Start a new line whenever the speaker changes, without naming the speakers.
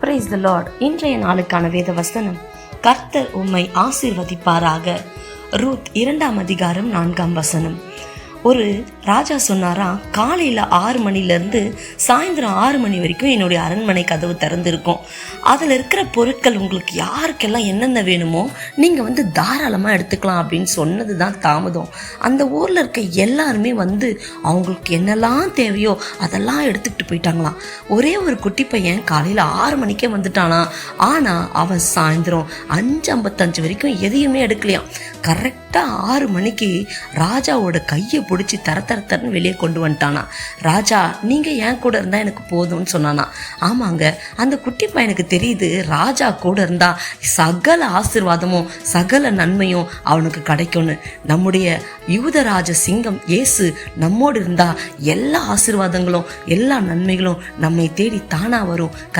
Praise the Lord. இன்றைய நாளுக்கான வேத வசனம், கர்த்தர் உம்மை ஆசீர்வதிப்பாராக. ரூத் 2ஆம் அதிகாரம் 4ஆம் வசனம். ஒரு ராஜா சொன்னாரா, காலையில் 6 மணிலேருந்து சாயந்தரம் 6 மணி வரைக்கும் என்னுடைய அரண்மனை கதவு திறந்துருக்கும். அதில் இருக்கிற பொருட்கள் உங்களுக்கு யாருக்கெல்லாம் என்னென்ன வேணுமோ நீங்கள் தாராளமாக எடுத்துக்கலாம் அப்படின்னு சொன்னது தான் தாமதம். அந்த ஊரில் இருக்க எல்லாருமே அவங்களுக்கு என்னெல்லாம் தேவையோ அதெல்லாம் எடுத்துக்கிட்டு போயிட்டாங்களாம். ஒரே ஒரு குட்டி பையன் காலையில் 6 மணிக்கே வந்துட்டானா, ஆனால் அவன் சாயந்தரம் 5:55 வரைக்கும் எதையுமே எடுக்கலையாம். கரெக்டாக 6 மணிக்கு ராஜாவோட கையை பிடிச்சி தரன்னு வெளியே கொண்டு வந்துட்டானா. ராஜா, நீங்கள் என் கூட இருந்தால் எனக்கு போதும்னு சொன்னானா. ஆமாங்க, அந்த குட்டி பையனுக்கு தெரியுது ராஜா கூட இருந்தா சகல ஆசீர்வாதமும் சகல நன்மையும் அவனுக்கு கிடைக்கும்னு. நம்முடைய யூதராஜ சிங்கம் இயேசு நம்மோடு இருந்தா எல்லா ஆசீர்வாதங்களும் எல்லா நன்மைகளும் நம்மை தேடி தானா வரும்.